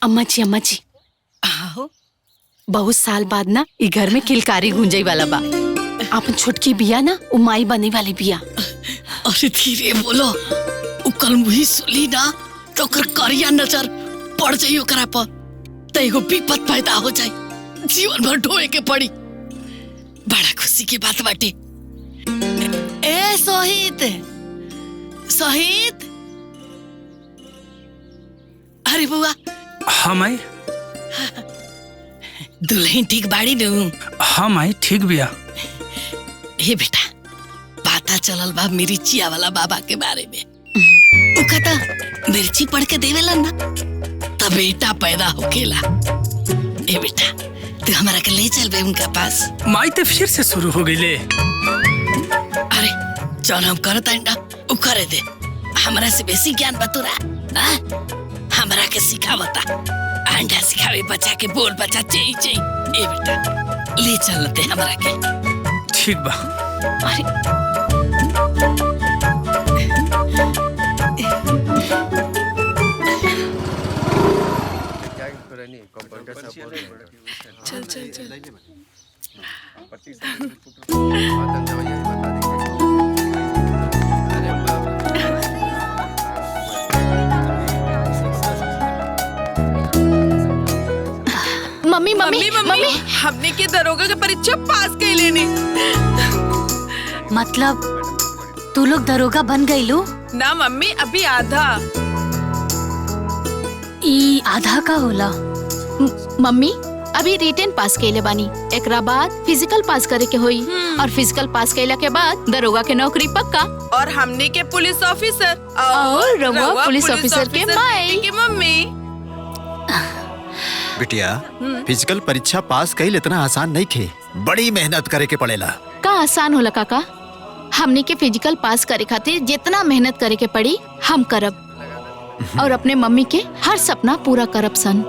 अम्मा जी आओ। बहुत साल बाद ना ई घर में किलकारी गूंजे वाला बा। अपन छोटकी बिया ना उ माई बने वाली बिया। अरे धीरे बोलो, उ कल मुही सुली ना तो ओकर करिया नजर पड़ जाई ओकरा पर, त एगो विपत पैदा हो जाई, जीवन भर ढोए के पड़ी। बड़ा खुशी की बात बाटे। ए सोहित, सोहित, अरे बुआ। हाँ माई। दुल्हन ठीक बाड़ी नू? हाँ माई ठीक बिया। हे बेटा, पता चलल बा मिर्चिया वाला बाबा के बारे में। उ कहता मिर्ची पढ़ के देवेला ना तब बेटा पैदा होकेला। ए बेटा, तू हमारा के ले चल बे उनका पास। माई तो फिर से शुरू हो गई ले। अरे चल हम करत ना, उ करे दे। हमरा से बेसी ज्ञान बतुरा, हमरा के सिखावता। अंडा सिखावे बच्चा के, बोल बच्चा चई चई। ए बेटा ले चलते हमरा के। ठीक बा। अरे चल चल चल। मम्मी मम्मी मम्मी हमने के दरोगा के परीक्षा पास कर लेने। मतलब तू लोग दरोगा बन गईलू? ना मम्मी, अभी आधा। ई आधा का होला? मम्मी अभी रिटेन पास कैले बानी, एकरा बाद फिजिकल पास करे के होई, और फिजिकल पास कैला के बाद दरोगा के नौकरी पक्का। और हमने के पुलिस ऑफिसर और रवा पुलिस ऑफिसर के माई के मम्मी। बिटिया, फिजिकल परीक्षा पास कईल इतना आसान नहीं थे, बड़ी मेहनत करे के पड़ेला। का आसान होला काका? हमने के फिजिकल पास करे खातिर जितना मेहनत करे के पड़ी हम करब, और अपने मम्मी के हर सपना पूरा करब सन।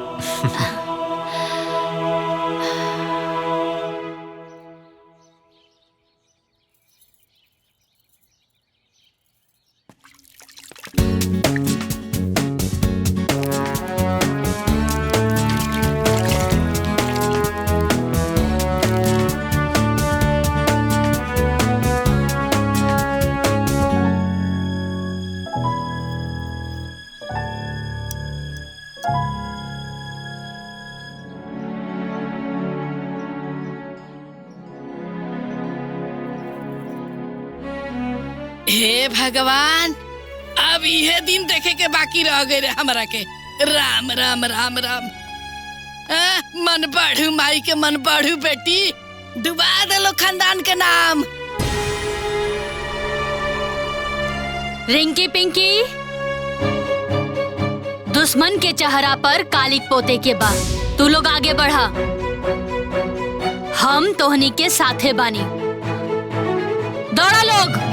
हे भगवान, अब यह दिन देखे के बाकी रह गए रे हमरा के। राम राम राम राम। मन बढ़ू माई के, मन बढ़ू बेटी, डुबा दलो खानदान के नाम। रिंकी पिंकी, दुश्मन के चेहरा पर कालिक पोते के बाद तू लोग आगे बढ़ा। हम तोहनी के साथे बानी। दौड़ा लोग।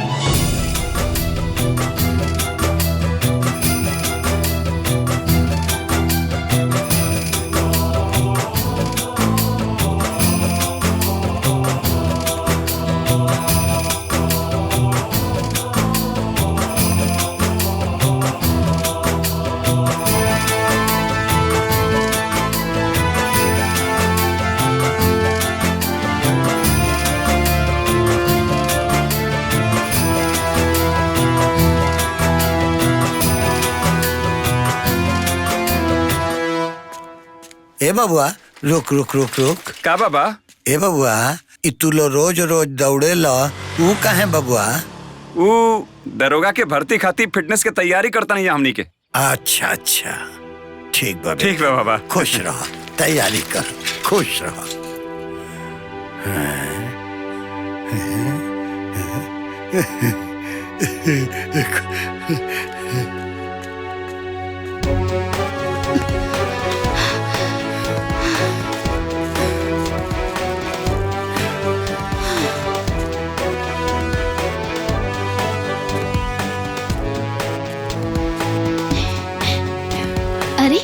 ए बबुआ, रुक रुक रुक रुक। का बाबा? ए बबुआ, तू लो रोज रोज दौड़े लो, वो काहे बबुआ? वो दरोगा के भर्ती खातिर फिटनेस के तैयारी करता नहीं हमनी के। अच्छा अच्छा, ठीक बा। ठीक बा बाबा। खुश रहो, तैयारी कर, खुश रहो। अरे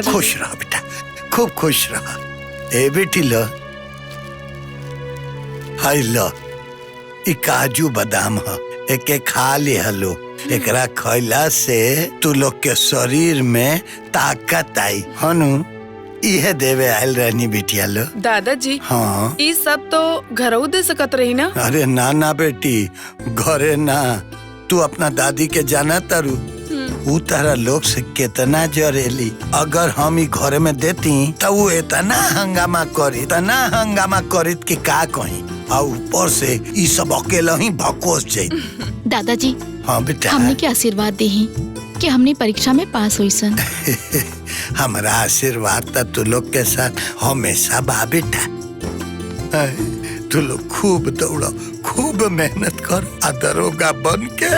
खुश रहो बेटा, खूब खुश रहो। ए बेटी लो, हाय लो, ई काजू बादाम ह, एके खा लिहलो। एकरा खैला से तू लोग के शरीर में ताकत आई हनु। इहे देवे आयल रहनी बिटिया लो। दादाजी हाँ ये सब तो घरों दे सकत रही ना। अरे ना ना बेटी, घरे ना। तू अपना दादी के जाना तारू, ऊ तरह लोग से कितना जरेली। अगर हम ही घरे में देती तो वो इतना हंगामा करी कि का कहीं। और ऊपर से ये सब अकेला ही भकोस जाई। दादाजी हाँ बेटा, हमने के आशीर्वाद दी कि हमने परीक्षा में पास हुई सन। हमारा आशीर्वाद तो तू लोग के साथ हमेशा बा बेटा। तू लोग खूब दौड़ो, खूब मेहनत कर, आ दरोगा बन के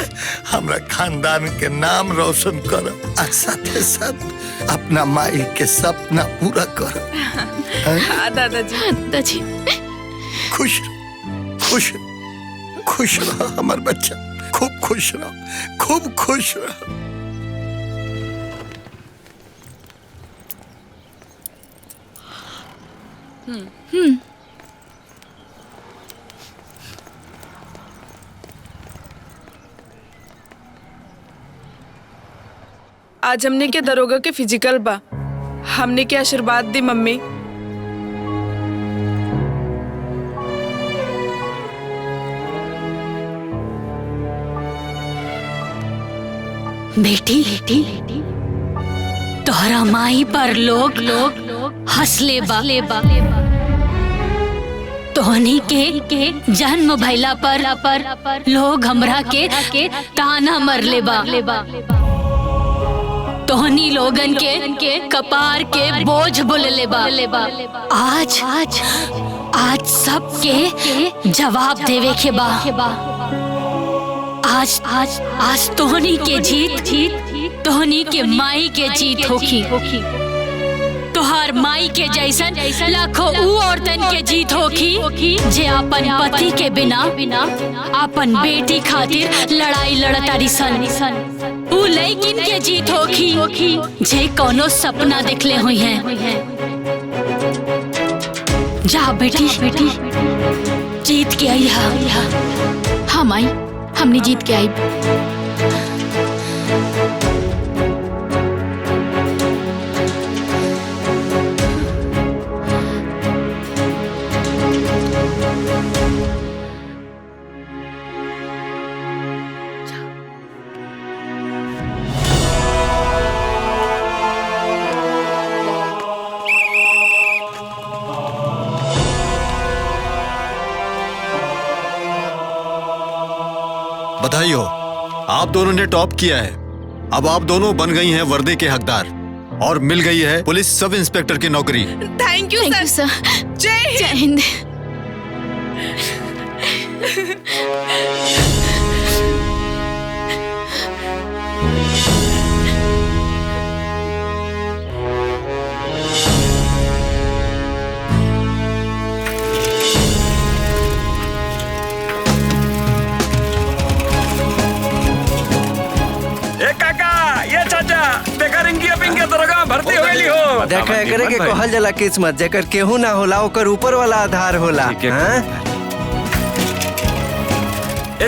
हमरा खानदान के नाम रोशन करो, और साथे साथ अपना माई के सपना पूरा करो। हाँ दादाजी। दादाजी खुश खुश खुश रहो हमार बच्चा, खूब खुश रहो, खूब खुश रहो। आज हमने के दरोगा के फिजिकल बा। हमने के आशीर्वाद दी मम्मी। बेटी तोहरा माई पर लोग हंस लेबा। तोहनी के जन्म भइला पर लोग हमरा के ताना मर लेबा। तोहनी लोगन के कपार के बोझ बोल लेबा। आज सबके जवाब देवे के बा। आज तोहनी के जीत तोहनी के माई के जीत होखी। तोहार माई के जैसन लाखों ऊ औरतन के जीत होखी जे अपन पति के बिना अपन बेटी खातिर लड़ाई लड़तारी सन। ऊ लइकिन के जीत होखी जे कोनो सपना देखले हुई हैं। जा बेटी जीत के आई। हाँ माई, हमने जीत के आई। बधाई हो, आप दोनों ने टॉप किया है। अब आप दोनों बन गई हैं वर्दी के हकदार और मिल गई है पुलिस सब इंस्पेक्टर की नौकरी। थैंक यू सर। जय हिंद। भर्ती होली हो। देखा एकरे के कहल जाला किस्मत, जेकर केहू ना होला ओकर ऊपर वाला आधार होला। ए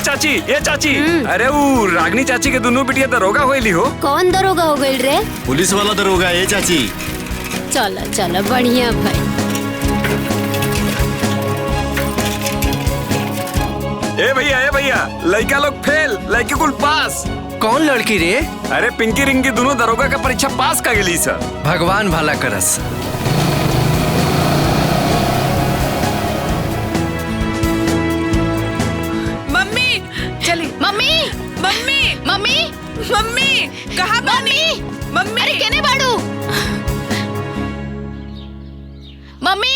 चाची, अरे वो रागनी चाची के दोनों बिटिया दरोगा होली हो। कौन दरोगा हो गई रे? पुलिस वाला दरोगा है चाची। चलो बढ़िया भाई। ए भैया लड़का लोग फेल, लड़की कुल पास। कौन लड़की रे? अरे पिंकी रिंकी दोनों दरोगा का परीक्षा पास कर गेली सर। भगवान भला करस। मम्मी चली। मम्मी कहाँ बानी? मम्मी अरे केने बाड़ू? मम्मी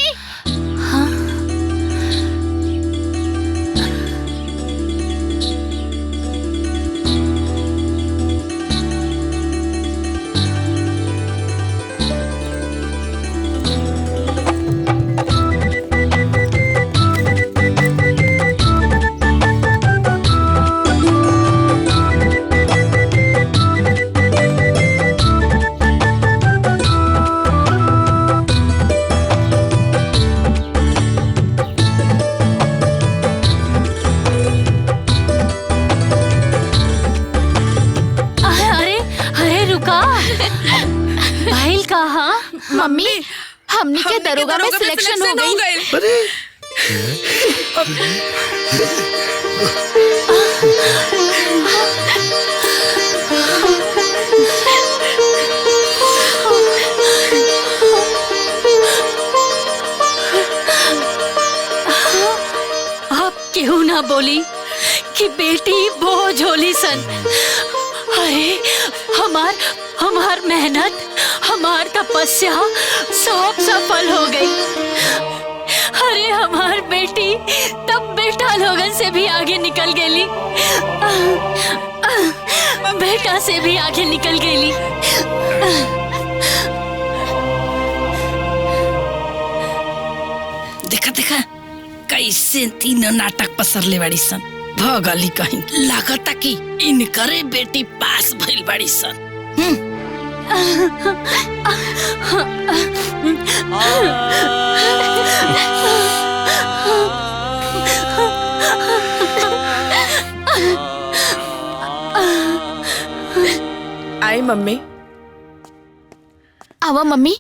मम्मी हमनी के दरोगा में सिलेक्शन हो गई। अरे आप क्यों ना बोली कि बेटी बोझ होली सन। अरे हमार मेहनत, हमार तपस्या सब सफल हो गई। अरे हमार बेटी तब बेटा लोगन से भी आगे निकल गई, बेटा से भी आगे निकल गई। देखा देखा कैसे तीनों नाटक पसरले बाड़ी सन। भगली कहीं लागता कि इनकरे बेटी पास भइल बाड़ी सन। आई मम्मी। आवा मम्मी।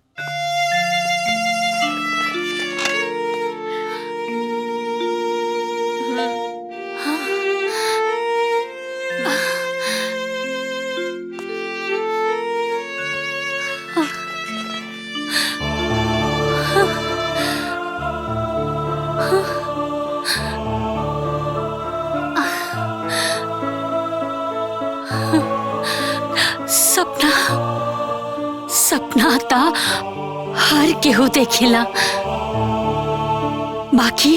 सपना ता हर केहू देखेला, बाकी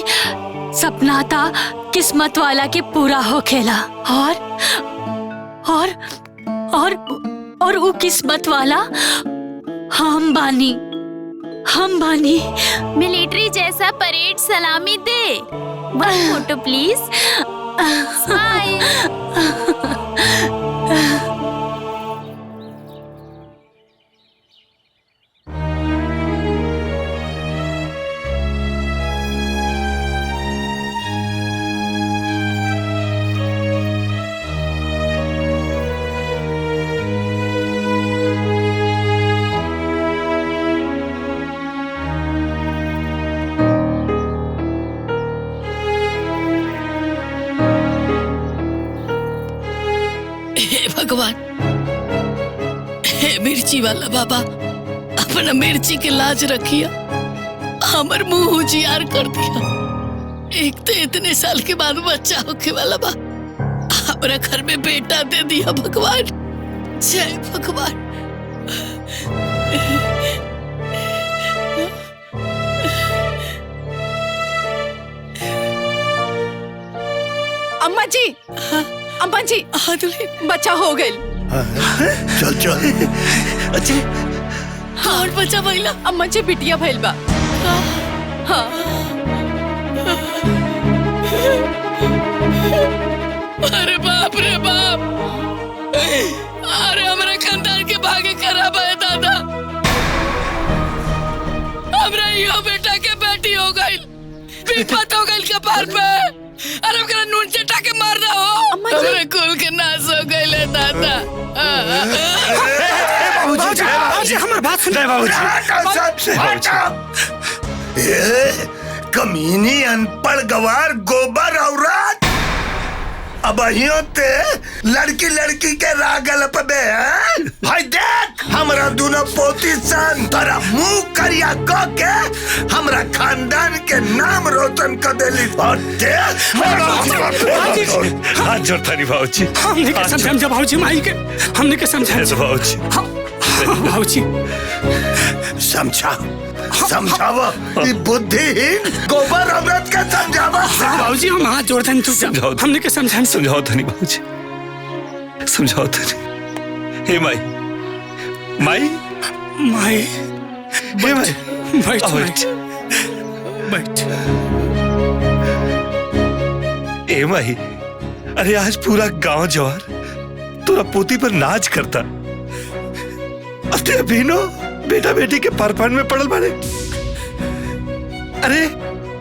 सपना ता किस्मत वाला के पूरा होखेला। और वो किस्मत वाला हम बानी। मिलिट्री जैसा परेड सलामी दे। वन फोटो प्लीज। स्माइल। भगवान, हे मिर्ची वाला बाबा, अपना मिर्ची के लाज रखिया, हमर मुंह उजियार कर दिया। एक तो इतने साल के बाद बच्चा होके वाला बा, हमरा घर में बेटा दे दिया भगवान। जय भगवान। अम्मा जी, अम्मा जी, बच्चा हो गई। चल चल। अच्छा और बच्चा भइला? अम्मा जी बिटिया भइल बा। हाँ। अरे बाप रे बाप, अरे हमारे खानदान के भागे खराब है दादा। हमरा यो बेटा के बेटी हो गई, विपत हो गई कपार पे। अरे हमरा नून चटा के मार दो। अरे कुल के नाश हो गई ले दादा। बाबूजी हमारी बात सुन। कमीनी अनपढ़ गवार गोबर औरत, अब ते लड़की लड़की के रागल पे। हाय देख हमरा दोनों पोती सन तोरा मुंह करिया क के हमरा खानदान के नाम रोशन कर देली। हाथ जोड़ता नहीं भाऊजी। हमने के समझा भाऊजी, माई के हमने के समझा भाऊजी। भाऊजी समझावा बुद्धिहीन गोबर औरत का समझावा। भाऊजी हम हाथ जोड़ते हैं, समझाओ। हमने के समझा। समझाओ था नहीं भाऊजी, समझाओ था नहीं। हे माई, माई, माई, हे माई, बैठ बैठ। ए माई, अरे आज पूरा गांव जवार तोरा पोती पर नाच करता। अब ते अभिनो बेटा बेटी के परपन में पड़ल बारे। अरे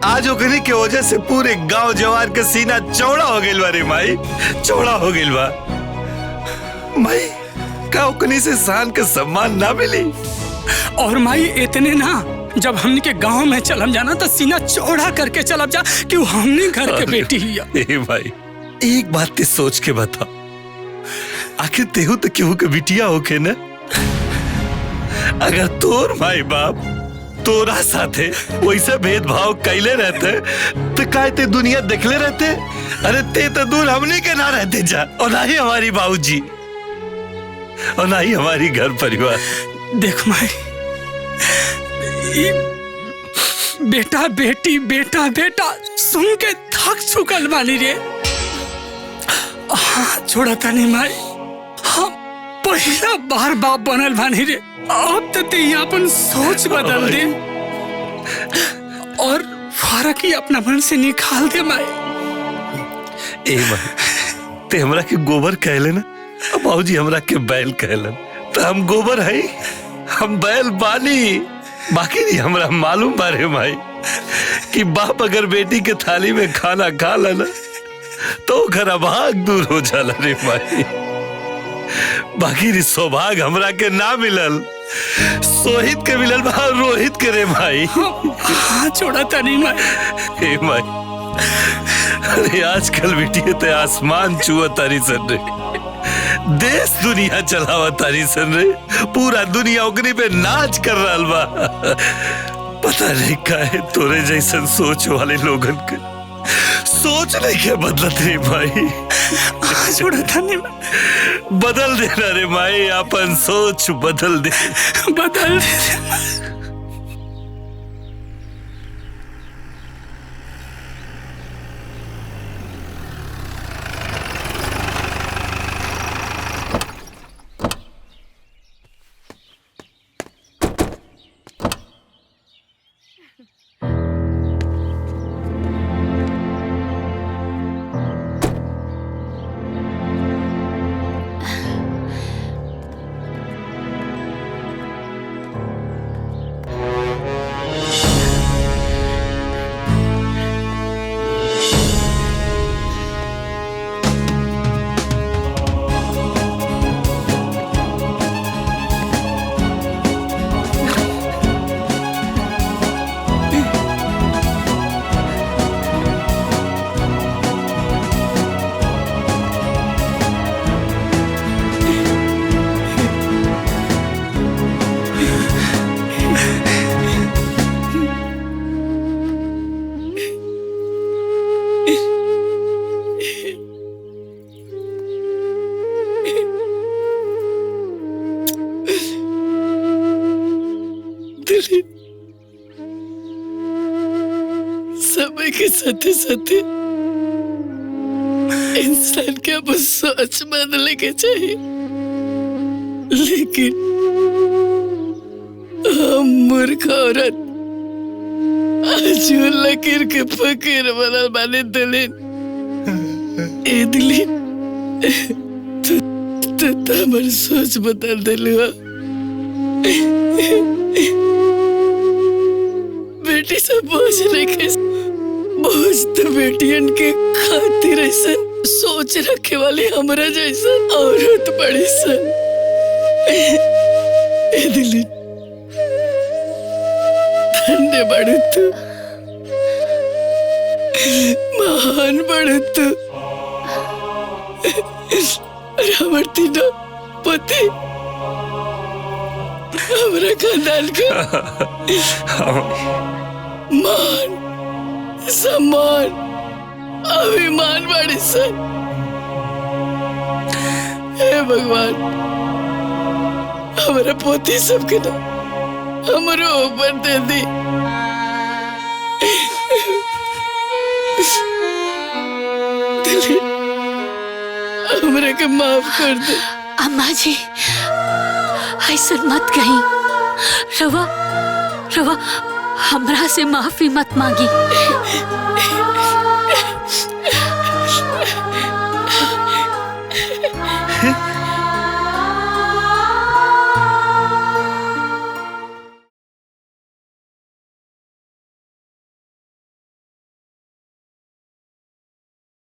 आज ओकनी के वजह से पूरे गांव जवार के सीना चौड़ा हो गइल बा रे माई, चौड़ा हो गइल बा। माई का ओकनी से शान के सम्मान ना मिली? और माई इतने ना, जब हमने के गांव में चलम जाना तो सीना चौड़ा करके चलब जा कि वो हमने घर के बेटी ही है। ए भाई, एक बात ते सोच के बता, आखिर तेहू तो केहू के बिटिया होके न? अगर तोर माई बाप तोरा साथे वैसे भेदभाव कैले रहते तो काय ते दुनिया देखले रहते? अरे ते तो दूर हमने के ना रहते जा, और ना ही हमारी बाबूजी, और ना ही हमारी घर परिवार। देख माई, बेटा बेटी बेटा बेटा सुन के थक चुकल बानी रे। हाँ छोड़ा था नहीं माई, हम पहला बार बाप बनल बानी रे। अब तो ते अपन सोच बदल दे और फर्क ही अपना मन से निकाल दे माई। ए माई, ते हमरा के गोबर कहले ना, अब बाबूजी हमरा के बैल कहलन, तो हम गोबर है, हम बैल बानी। बाकी नहीं हमरा मालूम बारे माई कि बाप अगर बेटी के थाली में खाना खा लेना तो घर अभाग दूर हो जाला रे माई। बाकी री सौभाग्य हमरा के ना मिलल, सोहित के मिलल बा, रोहित के रे माई। हाँ छोड़ा था नहीं माई। हे माई, अरे आजकल बेटी ते आसमान छुआ तारी सन रे, देश दुनिया चलावा तारी सन रे, पूरा दुनिया ओकरी पे नाच कर रहा बा। पता नहीं काहे तोरे जैसन सोच वाले लोगन के सोच नहीं के बदलत रे भाई। छोड़ा था नहीं, बदल देना रे माई, अपन सोच बदल दे, बदल दे। समय के साथे साथे इंसान के अब सोच बदलने के चाहिए, लेकिन हम मूर्ख औरत आज लकीर के फकीर बनल बानी। दिलीन ए दिलीन, तो हमारी सोच बदल दिलू। बेटी से बोझ रखे, बोझ तो बेटियन के खातिर ऐसा सोच रखे वाली हमरा जैसा औरत बड़ी सन। ए दिलीन, धन्य बड़ू तू, महान बड़ू तू, और हमार तीनों पति हमारा खानदान का मान सम्मान अभिमान बड़ी सन। हे भगवान, हमारा पोती सबके ना हमारे ऊपर दे दी। हमरा के माफ कर दे। अम्मा जी ऐसा मत कहीं, रवा हमरा से माफी मत मांगी।